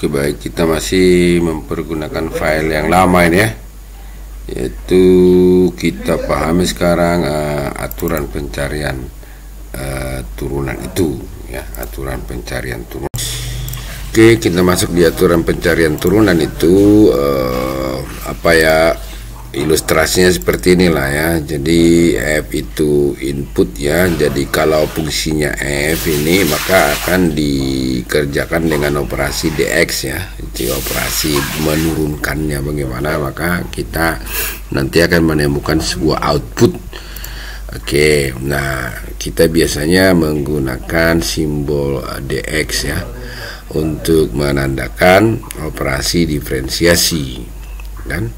Oke, baik, kita masih mempergunakan file yang lama ini ya, yaitu kita pahami sekarang aturan pencarian turunan itu ya, aturan pencarian turunan. Oke, kita masuk di aturan pencarian turunan itu apa ya, ilustrasinya seperti inilah ya. Jadi F itu input ya, jadi kalau fungsinya F ini maka akan dikerjakan dengan operasi DX ya, jadi operasi menurunkannya bagaimana, maka kita nanti akan menemukan sebuah output. Oke, nah kita biasanya menggunakan simbol DX ya untuk menandakan operasi diferensiasi, dan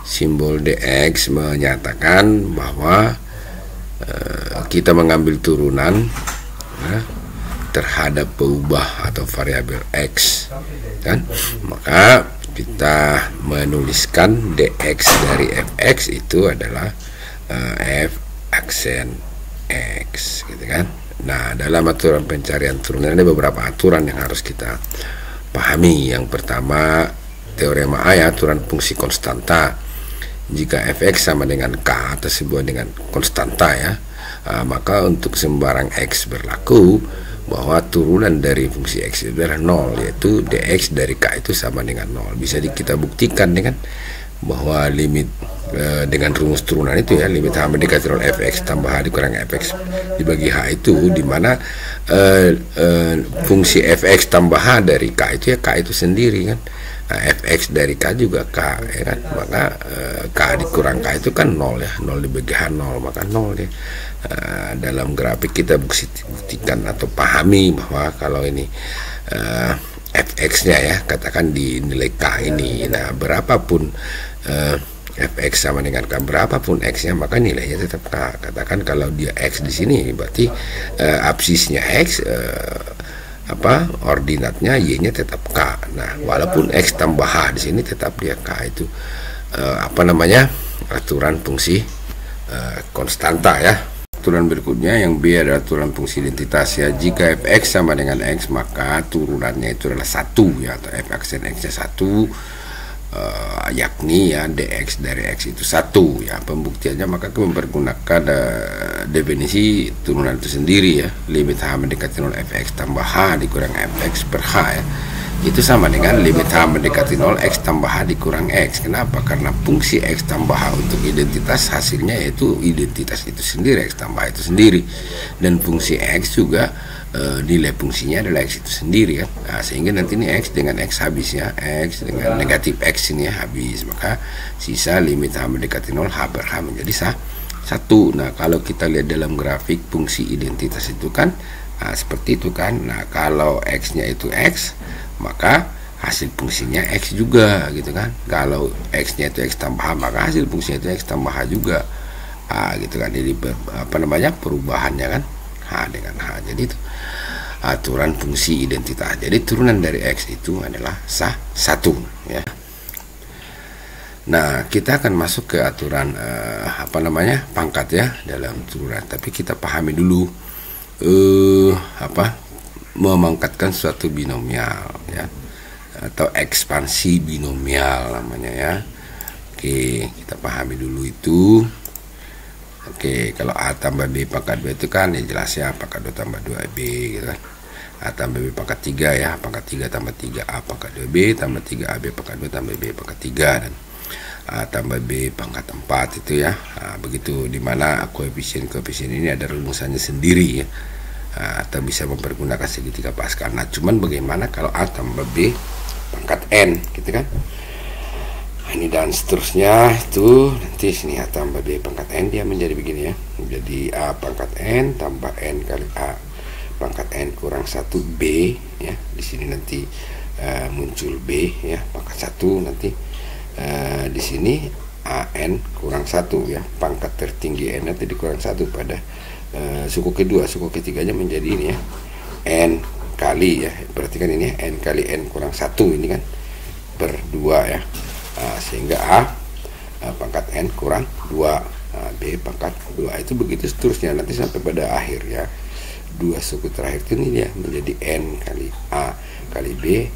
simbol DX menyatakan bahwa kita mengambil turunan ya, terhadap peubah atau variabel X, kan? Maka kita menuliskan DX dari Fx itu adalah F aksen X, gitu kan? Nah, dalam aturan pencarian turunan ada beberapa aturan yang harus kita pahami. Yang pertama, teorema A ya, aturan fungsi konstanta. Jika Fx sama dengan K atau sebuah dengan konstanta ya, maka untuk sembarang X berlaku bahwa turunan dari fungsi X itu adalah 0, yaitu dx dari K itu sama dengan 0. Bisa kita buktikan dengan bahwa limit dengan rumus turunan itu ya, limit H mendekati 0 Fx tambah H dikurang Fx dibagi H itu, dimana fungsi Fx tambah H dari K itu ya K itu sendiri kan. Nah, Fx dari K juga K ya kan, maka K dikurang K itu kan 0 ya, 0 dibagi H 0 maka 0 ya. Dalam grafik kita buktikan atau pahami bahwa kalau ini Fx nya ya, katakan di nilai K ini, nah berapapun Fx sama dengan K, berapapun X nya maka nilainya tetap K. Katakan kalau dia X di sini berarti absisnya X, ordinatnya Y nya tetap K. Nah, walaupun X tambah H di sini tetap dia K. Itu aturan fungsi konstanta ya. Aturan berikutnya yang B adalah aturan fungsi identitas ya. Jika Fx sama dengan X maka turunannya itu adalah 1 ya, atau F aksen X nya 1, yakni ya dx dari X itu 1 ya. Pembuktiannya maka kita mempergunakan definisi turunan itu sendiri ya. Limit H mendekati 0 Fx tambah H dikurang Fx per H ya, itu sama dengan limit H mendekati 0 X tambah H dikurang X. Kenapa? Karena fungsi X tambah H untuk identitas hasilnya yaitu identitas itu sendiri, X tambah itu sendiri, dan fungsi X juga nilai fungsinya adalah X itu sendiri kan. Nah, sehingga nanti ini X dengan X habis ya, X dengan negatif X ini ya habis, maka sisa limit H mendekati 0 H per H menjadi 1. Nah, kalau kita lihat dalam grafik fungsi identitas itu kan seperti itu kan. Nah, kalau X nya itu X maka hasil fungsinya X juga gitu kan. Kalau X nya itu X tambah H maka hasil fungsinya itu X tambah H juga, gitu kan. Jadi perubahannya kan H dengan H. Jadi itu aturan fungsi identitas. Jadi turunan dari X itu adalah 1 ya. Nah, kita akan masuk ke aturan pangkat ya dalam turunan. Tapi kita pahami dulu memangkatkan suatu binomial ya, atau ekspansi binomial namanya ya. Oke, kita pahami dulu itu. Oke, kalau A tambah B pangkat B itu kan ya jelas ya, pangkat 2 tambah 2B gitu kan. A tambah B pangkat 3 ya, pangkat 3 tambah 3A pangkat 2B tambah 3AB pangkat 2 tambah B pangkat 3, dan A tambah B pangkat 4 itu ya. Begitu, dimana koefisien ini ada rumusannya sendiri ya. Atau bisa mempergunakan segitiga Pascal. Nah, cuman bagaimana kalau A tambah B pangkat N gitu kan. Ini dan seterusnya itu nanti sini A tambah B pangkat N dia menjadi begini ya. Jadi A pangkat N tambah N kali A pangkat N kurang 1B ya. Di sini nanti muncul B ya pangkat 1, nanti di sini AN kurang 1 ya, pangkat tertinggi N nanti dikurang 1 pada suku kedua, suku ketiganya menjadi ini ya, N kali ya, perhatikan ini ya, N kali N kurang 1 ini kan per 2 ya. Sehingga A pangkat N kurang 2, B pangkat 2, itu begitu seterusnya nanti sampai pada akhir ya. Dua suku terakhir ini ya menjadi N kali A kali B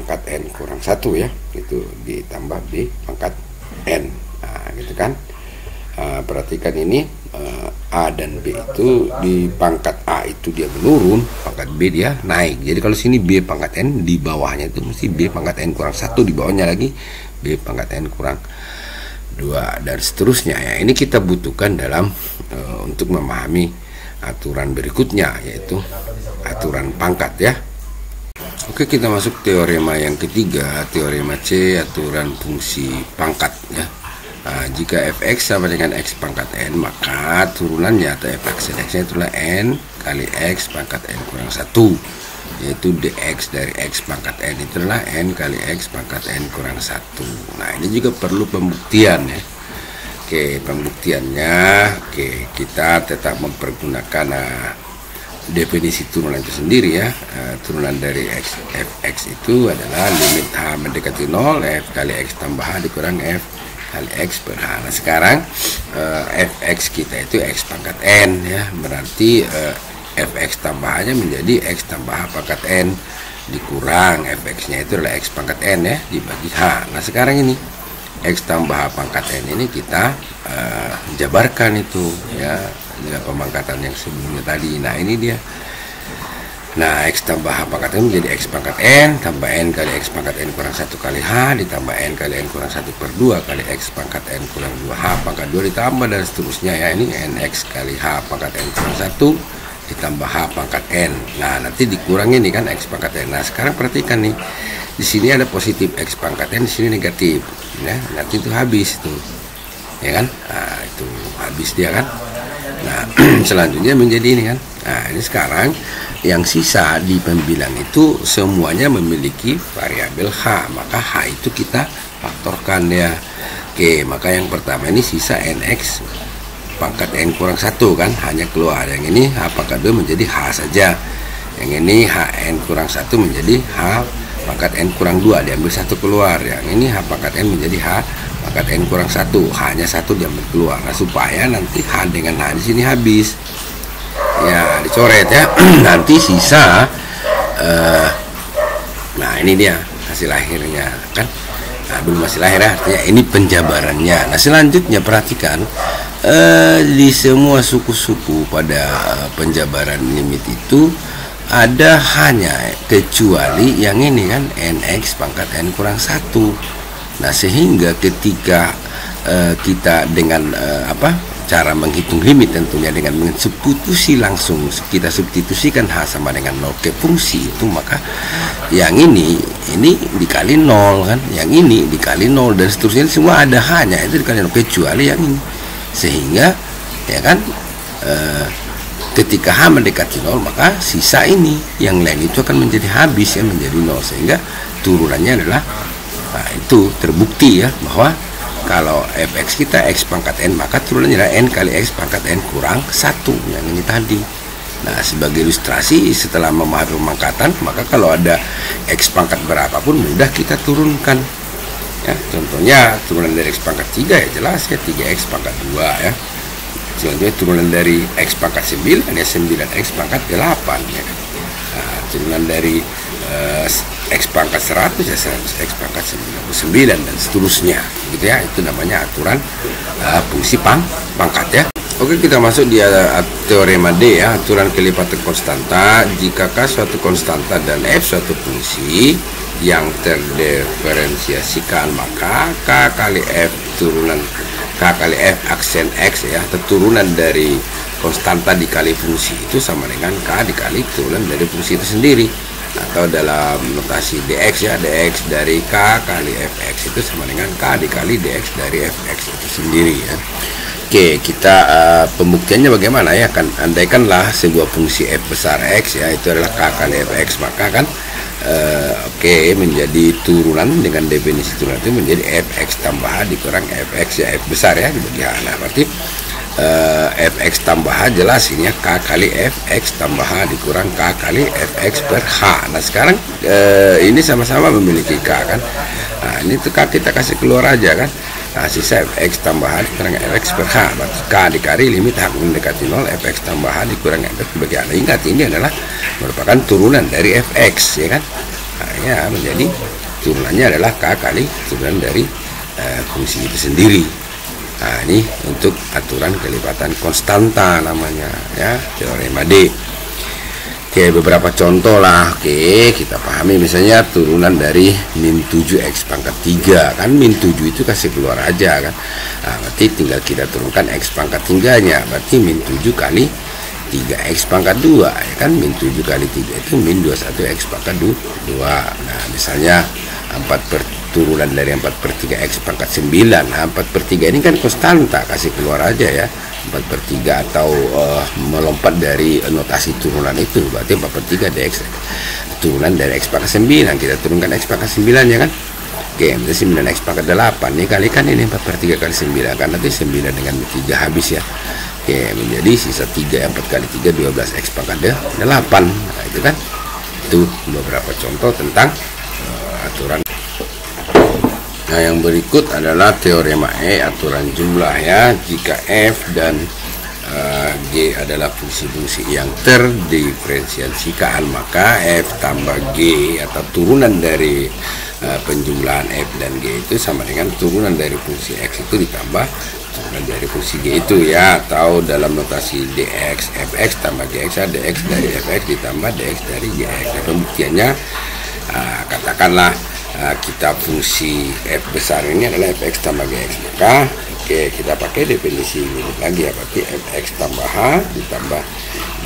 pangkat N kurang 1 ya, itu ditambah B pangkat N. Nah gitu kan. Perhatikan ini, A dan B itu di pangkat A itu dia menurun, pangkat B dia naik. Jadi kalau sini B pangkat N, di bawahnya itu mesti B pangkat N kurang 1, di bawahnya lagi B pangkat N kurang 2 dan seterusnya ya. Ini kita butuhkan dalam untuk memahami aturan berikutnya, yaitu aturan pangkat ya. Oke, kita masuk teorema yang ketiga, teorema C, aturan fungsi pangkat ya. Nah, jika fx sama dengan x pangkat n, maka turunannya atau fx dan x-nya itulah n kali x pangkat n kurang 1, yaitu dx dari x pangkat n itulah n kali x pangkat n kurang 1. Nah ini juga perlu pembuktian ya. Oke, pembuktiannya, kita tetap mempergunakan definisi turunan itu sendiri ya. Turunan dari fx itu adalah limit h mendekati 0, f kali x tambah h dikurang f kali x per h. Nah sekarang fx kita itu x pangkat n ya, berarti fx tambahannya menjadi x tambah h pangkat n dikurang fx nya itu adalah x pangkat n ya, dibagi h. Nah sekarang ini x tambah h pangkat n ini kita jabarkan itu ya dengan pemangkatan yang sebelumnya tadi. Nah ini dia. Nah x tambah h pangkat n menjadi x pangkat n tambah n kali x pangkat n kurang 1 kali h ditambah n kali n kurang 1 per 2 kali x pangkat n kurang 2h pangkat 2 ditambah dan seterusnya ya. Ini nx kali h pangkat n kurang 1 ditambah h pangkat n. Nah nanti dikurangi nih kan x pangkat n. Nah sekarang perhatikan nih, di sini ada positif x pangkat n, di sini negatif ya. Nanti itu habis itu ya kan. Nah itu habis dia kan. Nah selanjutnya menjadi ini kan. Nah ini sekarang yang sisa di pembilang itu semuanya memiliki variabel h, maka h itu kita faktorkan ya. Oke, maka yang pertama ini sisa nx pangkat n kurang 1 kan, hanya keluar. Yang ini h pangkat 2 menjadi h saja. Yang ini h n kurang 1 menjadi h pangkat n kurang 2, diambil 1 keluar. Yang ini h pangkat n menjadi h pangkat n kurang 1, hanya 1 diambil keluar. Nah supaya nanti h dengan h di sini habis ya, dicoret ya. Nanti sisa nah ini dia hasil akhirnya kan. Nah belum hasil akhir artinya ini penjabarannya. Nah selanjutnya perhatikan di semua suku-suku pada penjabaran limit itu ada hanya kecuali yang ini kan, nx pangkat n kurang 1. Nah sehingga ketika kita dengan cara menghitung limit tentunya dengan mensubstitusi langsung, kita substitusikan h sama dengan 0 ke fungsi itu, maka yang ini dikali 0 kan, yang ini dikali 0 dan seterusnya, semua ada hanya itu dikali 0 kecuali yang ini. Sehingga ya kan ketika h mendekati 0 maka sisa ini yang lain itu akan menjadi habis ya, menjadi 0, sehingga turunannya adalah itu terbukti ya bahwa kalau fx kita x pangkat n, maka turunannya adalah n kali x pangkat n kurang 1 yang ini tadi. Nah sebagai ilustrasi, setelah memahami pemangkatan, maka kalau ada x pangkat berapapun mudah kita turunkan ya. Contohnya turunan dari x pangkat 3 ya jelas ya, 3x pangkat 2 ya. Selanjutnya turunan dari x pangkat 9 ya 9x pangkat 8 ya. Nah, turunan dari x pangkat 100 ya 100x pangkat 99 dan seterusnya gitu ya. Itu namanya aturan fungsi pangkat ya. Oke, kita masuk di teorema D ya, aturan kelipatan konstanta. Jika K suatu konstanta dan F suatu fungsi yang terdiferensiasikan, maka K kali F turunan K kali F aksen X ya, atau turunan dari konstanta dikali fungsi itu sama dengan K dikali turunan dari fungsi itu sendiri. Atau dalam notasi dx ya, dx dari k kali fx itu sama dengan k dikali dx dari fx itu sendiri ya. Oke, kita pembuktiannya bagaimana ya, kan andaikanlah sebuah fungsi f besar x ya, itu adalah k kali fx, maka kan menjadi turunan dengan definisi turunan itu menjadi fx tambah h dikurang fx ya, f besar ya dibagi h. Nah berarti fx tambah h jelas ini ya, k kali fx tambah h dikurang k kali fx per h. Nah sekarang ini sama-sama memiliki k kan. Nah ini tuh k kita kasih keluar aja kan. Nah sisa fx tambah h dikurang fx per h, berarti k dikali limit h mendekati 0 fx tambah h dikurang fx bagi h. Ingat ini adalah merupakan turunan dari fx ya kan. Nah ya menjadi turunannya adalah K kali turunan dari fungsi itu sendiri. Nah, ini untuk aturan kelipatan konstanta namanya ya, teorema D. Oke, beberapa contoh lah. Oke, kita pahami misalnya turunan dari min 7x pangkat 3 kan, min 7 itu kasih keluar aja kan. Nah, berarti tinggal kita turunkan x pangkat 3-nya, berarti min 7 kali 3x pangkat 2 ya kan, min 7 kali 3 itu min 21x pangkat 2. Nah, misalnya turunan dari 4/3x pangkat 9. Nah, 4/3 ini kan konstanta, kasih keluar aja ya 4/3 atau melompat dari notasi turunan itu, berarti 4/3 dx turunan dari x pangkat 9. Kita turunkan x pangkat 9 ya kan. Oke, berarti 9x pangkat 8 nih kalikan ini 4/3 kali 9 kan, nanti 9 dengan 3 habis ya. Oke, menjadi sisa 3, 4 kali 3 12x pangkat 8. Nah, itu kan, itu beberapa contoh tentang aturan. Nah, yang berikut adalah teorema E, aturan jumlah ya. Jika F dan G adalah fungsi-fungsi yang terdiferensiasikan, maka F tambah G atau turunan dari penjumlahan F dan G itu sama dengan turunan dari fungsi X itu ditambah turunan dari fungsi G itu ya, atau dalam notasi dx fx tambah gx, dx dari fx ditambah dx dari gx. Nah, pembuktiannya katakanlah kita fungsi f besar ini adalah fx tambah gx, maka kita pakai definisi ini lagi ya, berarti fx tambah h ditambah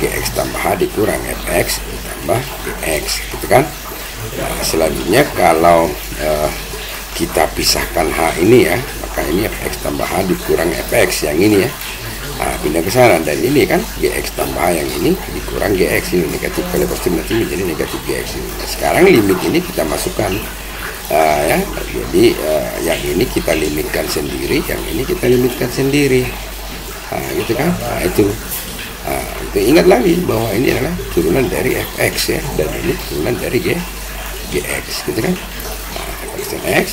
gx tambah h dikurang fx ditambah gx gitu kan. Nah, selanjutnya kalau kita pisahkan h ini ya, maka ini fx tambah h dikurang fx yang ini ya, pindah ke sana, dan ini kan gx tambah h yang ini dikurang gx, ini negatif kali positif nanti menjadi negatif gx ini. Nah, sekarang limit ini kita masukkan ya, jadi yang ini kita limitkan sendiri, yang ini kita limitkan sendiri, gitu kan. Nah, itu ingat lagi bahwa ini adalah turunan dari fx ya, dan ini turunan dari gx gitu kan. Fx dan x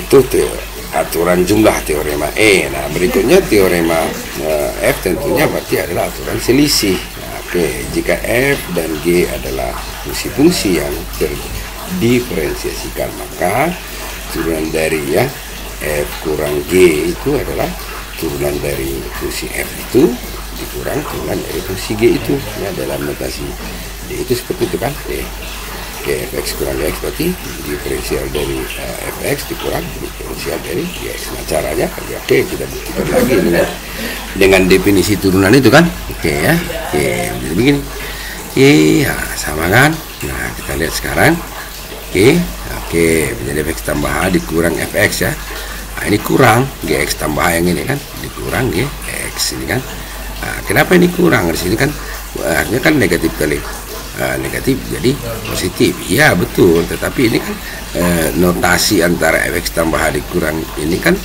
itu aturan jumlah teorema E. Nah, berikutnya teorema F tentunya berarti adalah aturan selisih. Nah, jika F dan G adalah fungsi-fungsi yang diferensiasikan, maka turunan dari ya F kurang G itu adalah turunan dari fungsi F itu dikurang turunan dari fungsi G itu ya, dalam notasi D itu seperti itu kan. Fx kurang Gx berarti diferensial dari fx dikurang diferensial dari Gx. Nah, caranya kita buktikan lagi dengan definisi turunan itu kan. Ya, jadi begini. Ya, sama kan. Nah, kita lihat sekarang. Menjadi fx tambah h dikurang fx ya. Nah, ini kurang gx tambah h yang ini kan, dikurang gx ini kan. Nah, kenapa ini kurang? Di sini kan artinya kan negatif kali negatif jadi positif. Ya betul, tetapi ini kan notasi antara fx tambah h dikurang ini kan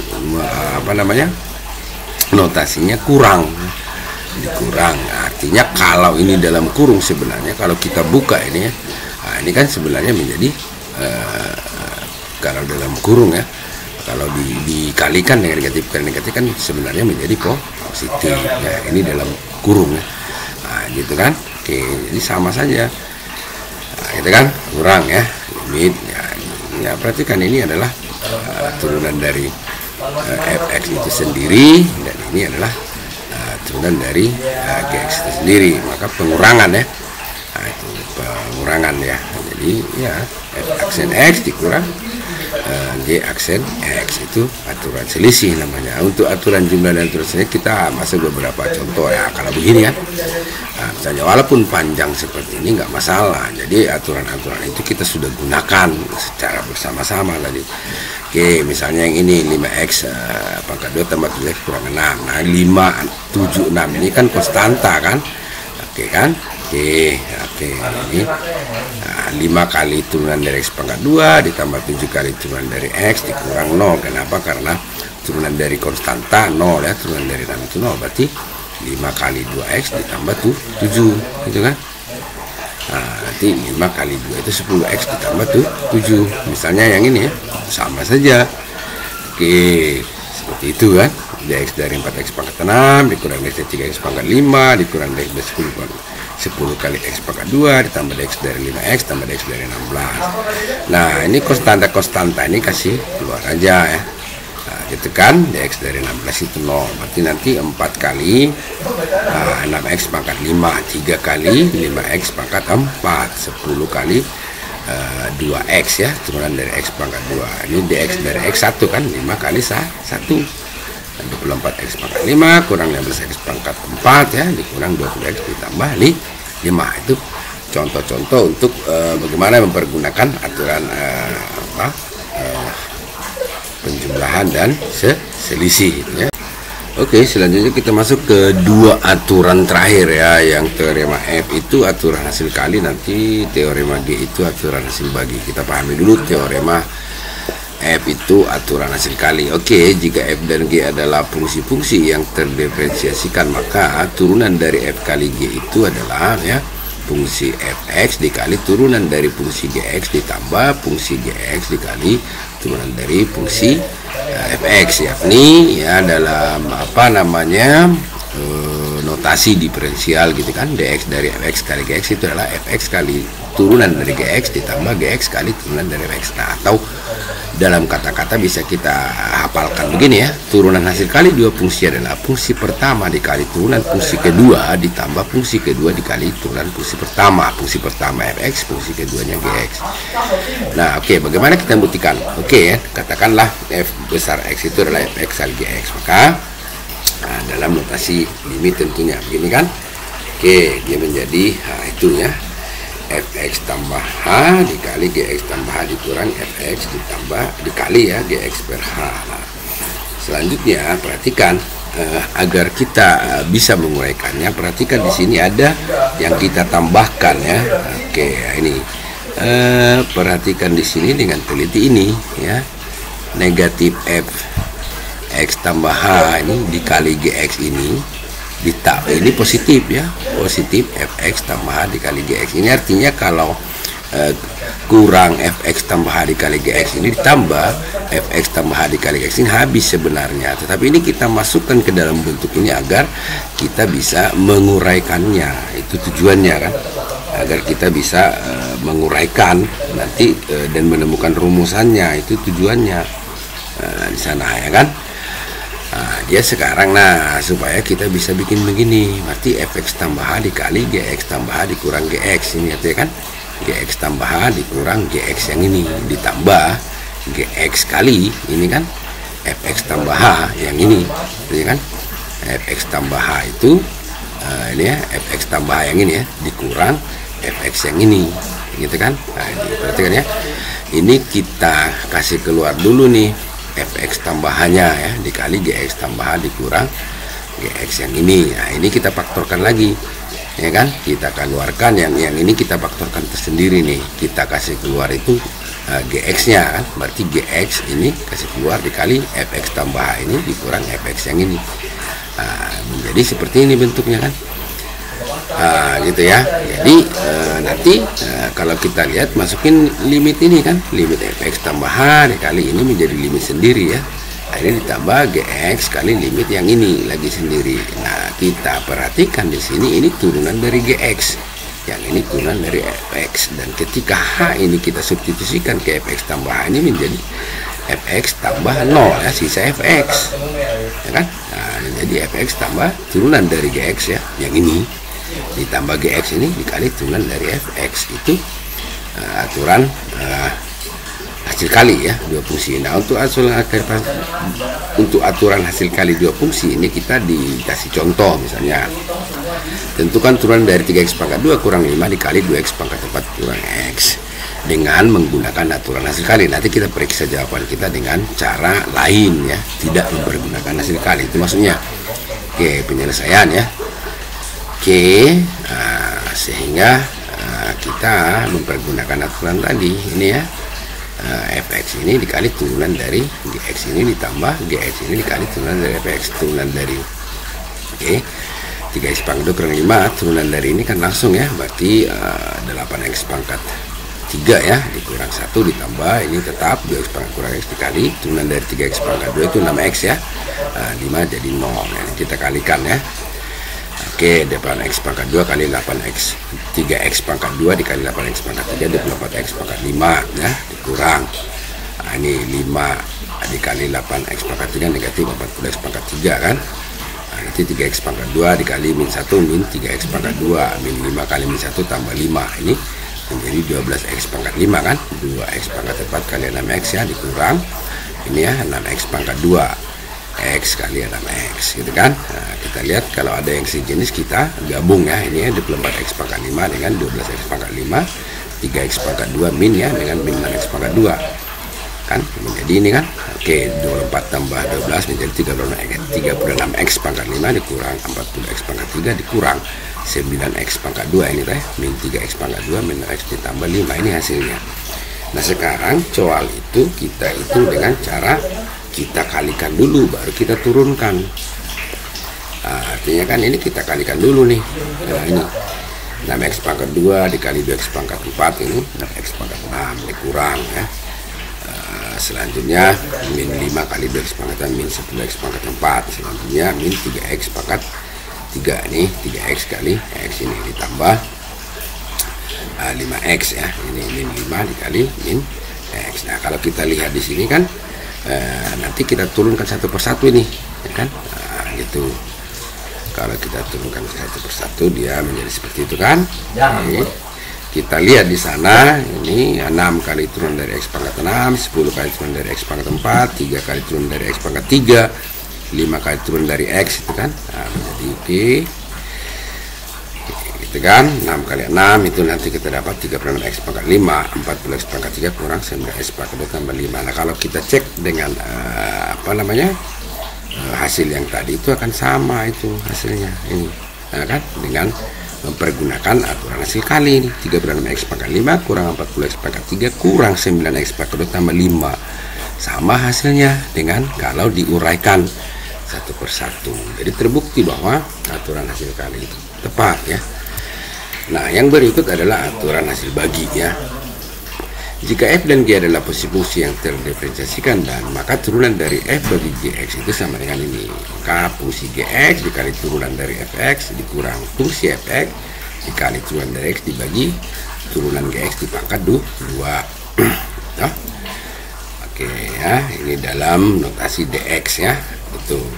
notasinya kurang, dikurang. Artinya kalau ini dalam kurung, sebenarnya kalau kita buka ini ya, ini kan sebenarnya menjadi kalau dalam kurung ya, kalau dikalikan dengan negatif kali negatif kan sebenarnya menjadi positif ya, ini dalam kurung ya. Nah, gitu kan. Jadi sama saja, nah, gitu kan, kurang ya limit ya, perhatikan ini adalah turunan dari fx itu sendiri, dan ini adalah turunan dari gx itu sendiri, maka pengurangan ya. Nah, itu pengurangan ya, jadi ya f aksen x dikurang g aksen x, itu aturan selisih namanya. Untuk aturan jumlah dan aturan selisih kita masuk beberapa contoh ya. Kalau begini ya, misalnya walaupun panjang seperti ini nggak masalah, jadi aturan-aturan itu kita sudah gunakan secara bersama-sama tadi. Misalnya yang ini 5x pangkat 2 tambah 7x kurang 6. Nah, 5, 7, 6 ini kan konstanta kan. Kan. Ini 5 kali turunan dari x pangkat 2 ditambah 7 kali turunan dari x dikurang 0. Kenapa? Karena turunan dari konstanta 0 ya, turunan dari 6 itu 0, berarti 5 kali 2x ditambah 7 gitu kan. Nah, nanti 5 kali 2 itu 10x ditambah 7. Misalnya yang ini ya, sama saja. Seperti itu kan. Dx dari 4x pangkat 6 dikurang dx dari 3x pangkat 5 dikurang dx dari 10 10 kali X pangkat 2 ditambah dx dari 5X tambah dx dari 16. Nah ini konstanta ini kasih keluar aja ya. Nah, gitu kan, dx dari 16 itu 0, berarti nanti 4 kali 6x pangkat 5, 3 kali 5x pangkat 4, 10 kali 2x ya, turunan dari x pangkat 2. Ini dx dari x1 kan, 5 kali 1, 24x pangkat 5 kurang 15x pangkat 4 ya, dikurang 20x ditambah 5. Itu contoh-contoh untuk bagaimana mempergunakan aturan penjumlahan dan selisih ya. Oke, selanjutnya kita masuk ke dua aturan terakhir ya. Yang teorema F itu aturan hasil kali, nanti teorema G itu aturan hasil bagi. Kita pahami dulu teorema F itu aturan hasil kali. Oke, jika F dan G adalah fungsi-fungsi yang terdiferensiasikan, maka turunan dari F kali G itu adalah ya fungsi fx dikali turunan dari fungsi gx ditambah fungsi gx dikali turunan dari fungsi fx, yakni ya dalam apa namanya notasi diferensial gitu kan, dx dari fx kali gx itu adalah fx kali turunan dari gx ditambah gx kali turunan dari fx. Nah, atau dalam kata-kata bisa kita hafalkan begini ya, turunan hasil kali dua fungsi adalah fungsi pertama dikali turunan fungsi kedua ditambah fungsi kedua dikali turunan fungsi pertama fx, fungsi keduanya gx. Nah oke, bagaimana kita buktikan? Oke ya, katakanlah f besar x itu adalah fx kali gx, maka dalam notasi limit tentunya begini kan. Oke, dia menjadi itu ya, fx tambah h dikali gx tambah h dikurang fx ditambah dikali ya gx per h. Nah, selanjutnya perhatikan agar kita bisa menguraikannya, perhatikan di sini ada yang kita tambahkan ya. Oke, ini perhatikan di sini dengan teliti ini ya, negatif f x tambah h ini dikali gx ini positif ya, positif fx tambah h dikali gx. Ini artinya kalau kurang fx tambah h dikali gx ini ditambah fx tambah h dikali gx ini habis sebenarnya, tetapi ini kita masukkan ke dalam bentuk ini agar kita bisa menguraikannya. Itu tujuannya kan, agar kita bisa menguraikan nanti dan menemukan rumusannya. Itu tujuannya di sana ya kan. Nah, dia sekarang supaya kita bisa bikin begini, berarti fx tambah h dikali gx tambah h dikurang gx ini ya kan, gx tambah h dikurang gx yang ini ditambah gx kali ini kan fx tambah h yang ini ya kan, fx tambah h itu ini ya, fx tambah h yang ini ya dikurang fx yang ini gitu kan. Nah, ini perhatikan ya, ini kita kasih keluar dulu nih fx tambahannya ya dikali gx tambah h dikurang gx yang ini. Nah, ini kita faktorkan lagi ya kan, kita keluarkan yang ini kita faktorkan tersendiri nih, kita kasih keluar itu gx nya kan, berarti gx ini kasih keluar dikali fx tambah h ini dikurang fx yang ini. Nah, menjadi seperti ini bentuknya kan. Gitu ya. Jadi nanti kalau kita lihat masukin limit ini kan, limit fx tambah h dikali ini menjadi limit sendiri ya. Nah, ini ditambah gx kali limit yang ini lagi sendiri. Nah, kita perhatikan di sini ini turunan dari gx, yang ini turunan dari fx, dan ketika h ini kita substitusikan ke fx tambah h ini menjadi fx tambah 0 ya, sisa fx ya kan. Nah, menjadi fx tambah turunan dari gx ya yang ini ditambah gx ini dikali turunan dari fx. Itu aturan hasil kali ya dua fungsi. Nah, untuk aturan hasil kali dua fungsi ini kita dikasih contoh, misalnya tentukan turunan dari 3x pangkat 2 kurang 5 dikali 2x pangkat 4 kurang x dengan menggunakan aturan hasil kali. Nanti kita periksa jawaban kita dengan cara lain ya, tidak mempergunakan hasil kali. Itu maksudnya. Oke, penyelesaian ya. Oke, sehingga kita mempergunakan aturan tadi ini ya, fx ini dikali turunan dari gx ini ditambah gx ini dikali turunan dari fx, turunan dari 3x pangkat 2 kurang 5 turunan dari ini kan langsung ya, berarti 8x pangkat 3 ya dikurang 1 ditambah ini tetap 2x pangkat kurang x dikali turunan dari 3x pangkat 2 itu 6x ya, 5 jadi 0. Nah, kita kalikan ya. Oke, depan X pangkat 2 kali 8X 3X pangkat 2 dikali 8X pangkat 3 24X pangkat 5 ya, dikurang. Nah, ini 5 dikali 8X pangkat 3 negatif 40X pangkat 3 kan. Nah, nanti 3X pangkat 2 dikali min 1 min 3X pangkat 2 min 5 kali min 1 tambah 5, ini menjadi 12X pangkat 5 kan. 2X pangkat 4 kali 6X ya, dikurang ini ya 6X pangkat 2 X kali 6X gitu kan. Nah, kita lihat kalau ada yang sejenis kita gabung ya, ini ya 24X pangkat 5 dengan 12X pangkat 5 3X pangkat 2 min ya dengan min 6X pangkat 2 kan, menjadi ini kan. Oke, 24 tambah 12 menjadi 36X pangkat 5 dikurang 40X pangkat 3 dikurang 9X pangkat 2 ini teh min 3X pangkat 2 min X ditambah 5, ini hasilnya. Nah sekarang coal itu kita hitung dengan cara kita kalikan dulu baru kita turunkan. Nah, artinya kan ini kita kalikan dulu nih. Nah, ini 6X pangkat 2 dikali 2X pangkat 4 ini 6X pangkat 6 dikurang ya. Selanjutnya min 5 kali 2X pangkat 6 min 10X pangkat 4. Selanjutnya min 3X pangkat 3 nih 3X kali X ini ditambah 5X ya. Ini min 5 dikali min X. Nah kalau kita lihat di sini kan nanti kita turunkan satu persatu ini ya kan. Nah, gitu. Kalau kita turunkan satu persatu dia menjadi seperti itu kan. Oke. Kita lihat di sana ini 6 kali turun dari X pangkat 6, 10 kali turun dari X pangkat 4, 3 kali turun dari X pangkat 3, 5 kali turun dari X itu kan. Nah, menjadi oke. Gitu kan. 6 kali 6 itu nanti kita dapat 36X pangkat 5, 40X pangkat 3 kurang 9X pangkat 2 tambah 5. Nah kalau kita cek dengan hasil yang tadi itu akan sama itu hasilnya ini. Nah, kan dengan mempergunakan aturan hasil kali ini 36X pangkat 5 kurang 40X pangkat 3 kurang 9X pangkat 2 tambah 5, sama hasilnya dengan kalau diuraikan satu persatu. Jadi terbukti bahwa aturan hasil kali itu tepat ya. Nah yang berikut adalah aturan hasil bagi ya. Jika F dan G adalah fungsi yang terdiferensiasikan, dan maka turunan dari F bagi Gx itu sama dengan ini. Maka fungsi Gx dikali turunan dari Fx dikurang fungsi Fx dikali turunan dari X dibagi turunan Gx dipangkat 2. Nah, oke ya, ini dalam notasi Dx ya, betul.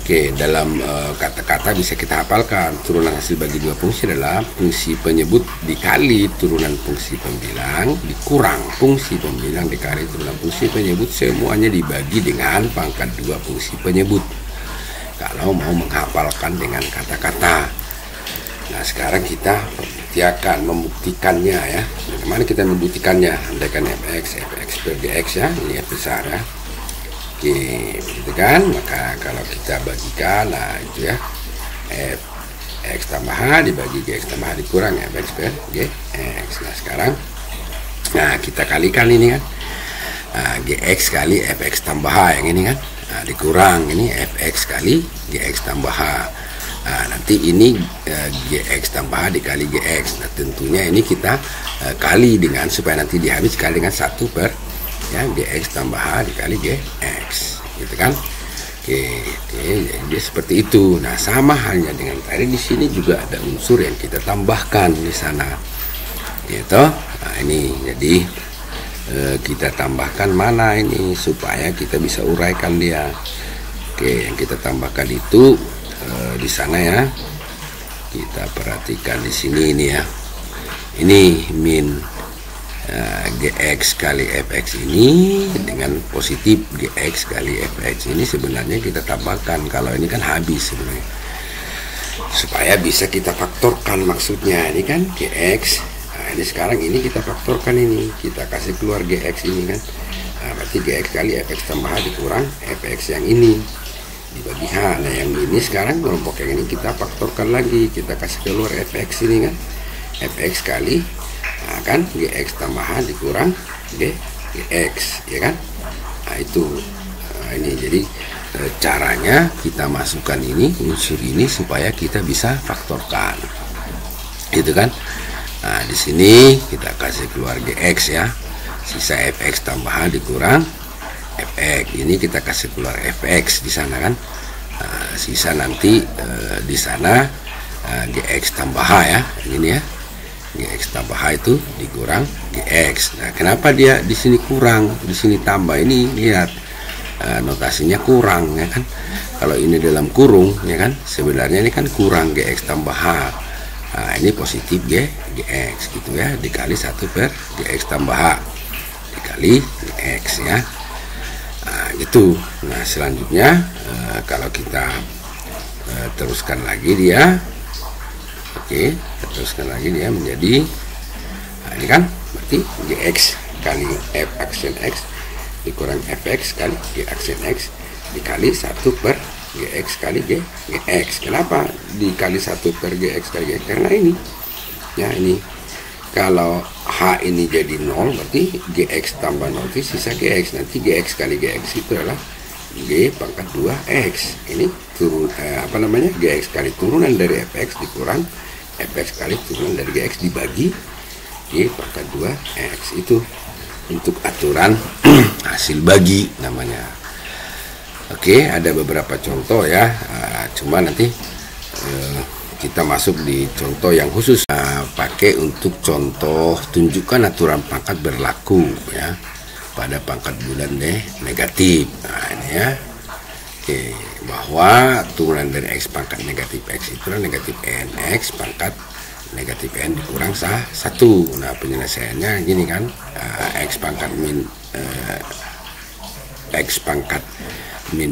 Oke, dalam kata-kata bisa kita hafalkan turunan hasil bagi dua fungsi adalah fungsi penyebut dikali turunan fungsi pembilang dikurang fungsi pembilang dikali turunan fungsi penyebut, semuanya dibagi dengan pangkat 2 fungsi penyebut kalau mau menghafalkan dengan kata-kata. Nah sekarang kita membuktikannya ya. Bagaimana kita membuktikannya? Andaikan Fx per Gx ya, ini F besar ya. Oke, gitu kan. Maka kalau kita bagikan, nah itu ya, Fx tambah H dibagi Gx tambah H dikurang Fx per Gx. Nah sekarang, nah kita kalikan ini kan, nah, Gx kali Fx tambah H yang ini kan, nah, dikurang ini Fx kali Gx tambah H. Nah nanti ini Gx tambah H dikali Gx. Nah tentunya ini kita kali dengan, supaya nanti dihabis kali dengan 1 per ya Gx tambah H dikali Gx gitu kan. Oke, jadi dia seperti itu. Nah sama halnya dengan tadi, di sini juga ada unsur yang kita tambahkan di sana gitu. Nah ini jadi kita tambahkan mana ini supaya kita bisa uraikan dia. Oke, yang kita tambahkan itu di sana ya, kita perhatikan di sini ini ya, ini min Gx kali Fx ini dengan positif Gx kali Fx ini sebenarnya kita tambahkan. Kalau ini kan habis sebenarnya, supaya bisa kita faktorkan, maksudnya ini kan Gx. Nah ini sekarang ini kita faktorkan, ini kita kasih keluar Gx ini kan. Nah berarti Gx kali Fx tambah H dikurang Fx yang ini dibagi H. Nah yang ini sekarang kelompok yang ini kita faktorkan lagi, kita kasih keluar Fx ini kan, Fx kali nah kan Gx tambah H dikurang Gx ya kan. Nah itu, nah, ini jadi caranya kita masukkan ini unsur ini supaya kita bisa faktorkan gitu kan. Nah di sini kita kasih keluar Gx ya, sisa Fx tambah H dikurang Fx, ini kita kasih keluar Fx di sana kan. Nah, sisa nanti di sana GX tambah H ya, ini ya, GX tambah H itu dikurang GX. Nah, kenapa dia di sini kurang, di sini tambah? Ini lihat notasinya kurang ya kan. Kalau ini dalam kurung ya kan, sebenarnya ini kan kurang GX tambah H. Nah, ini positif GX gitu ya, dikali 1 per GX tambah H dikali GX ya. Nah, gitu. Nah, selanjutnya kalau kita teruskan lagi dia, oke, teruskan lagi dia menjadi, nah ini kan berarti GX kali F aksen X dikurang Fx kali G aksen X dikali 1 per GX kali GX. Kenapa dikali 1 per GX kali GX? Karena ini ya, ini kalau H ini jadi 0 berarti GX tambah 0 itu sisa GX. Nanti GX kali GX itu adalah G pangkat 2X. Ini turun GX kali turunan dari Fx dikurang Fx kali turunan dari GX dibagi G pangkat 2X. Itu untuk aturan hasil bagi namanya. Oke, ada beberapa contoh ya, cuma nanti kita masuk di contoh yang khusus. Pakai untuk contoh tunjukkan aturan pangkat berlaku ya pada pangkat bulan negatif. Nah ini ya, oke, bahwa turunan dari X pangkat negatif X itu adalah negatif N X pangkat negatif N dikurang 1. Nah, penyelesaiannya gini kan, X pangkat min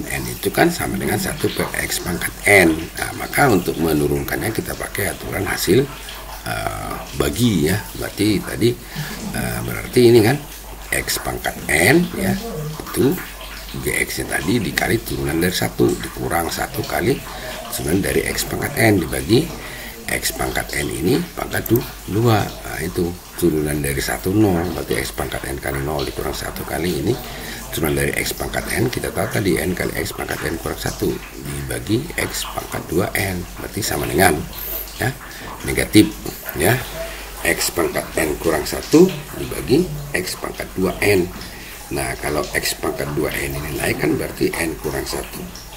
N itu kan sama dengan 1 per X pangkat N. Nah, maka untuk menurunkannya kita pakai aturan hasil bagi ya. Berarti tadi berarti ini kan X pangkat N ya, itu GX nya tadi dikali turunan dari 1 dikurang 1 kali turunan dari X pangkat N dibagi X pangkat N ini pangkat 2. Nah, itu turunan dari 1 0, berarti X pangkat N kali 0 dikurang 1 kali ini turunan dari X pangkat N, kita tahu tadi N kali X pangkat N kurang 1 dibagi X pangkat 2N, berarti sama dengan ya, negatif ya, X pangkat N kurang 1 dibagi X pangkat 2N. Nah, kalau X pangkat 2N ini naik kan berarti N kurang 1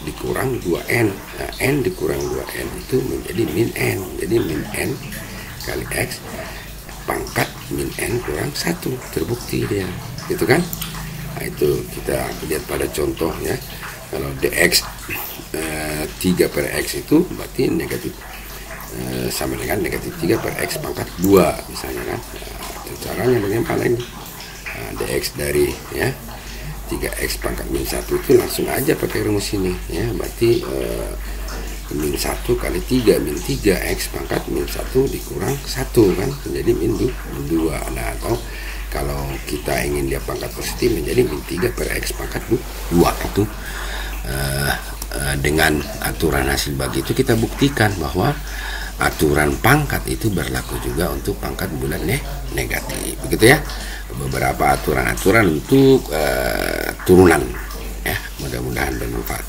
dikurang 2N. Nah, N dikurang 2N itu menjadi min N. Jadi min N kali X pangkat min N kurang 1. Terbukti dia, gitu kan. Nah, itu kita lihat pada contohnya. Kalau dx 3 per X itu berarti negatif sama dengan negatif 3 per X pangkat 2 misalnya kan. Nah, caranya bagaimana ini? Nah, dx dari ya 3x pangkat min 1 itu langsung aja pakai rumus ini ya, berarti min 1 kali 3 min 3x pangkat min 1 dikurang 1 kan menjadi min 2. Nah, atau kalau kita ingin dia pangkat positif menjadi min 3 per x pangkat 2 itu. Dengan aturan hasil bagi itu kita buktikan bahwa aturan pangkat itu berlaku juga untuk pangkat bulan negatif, begitu ya. Beberapa aturan-aturan untuk turunan ya, mudah-mudahan bermanfaat.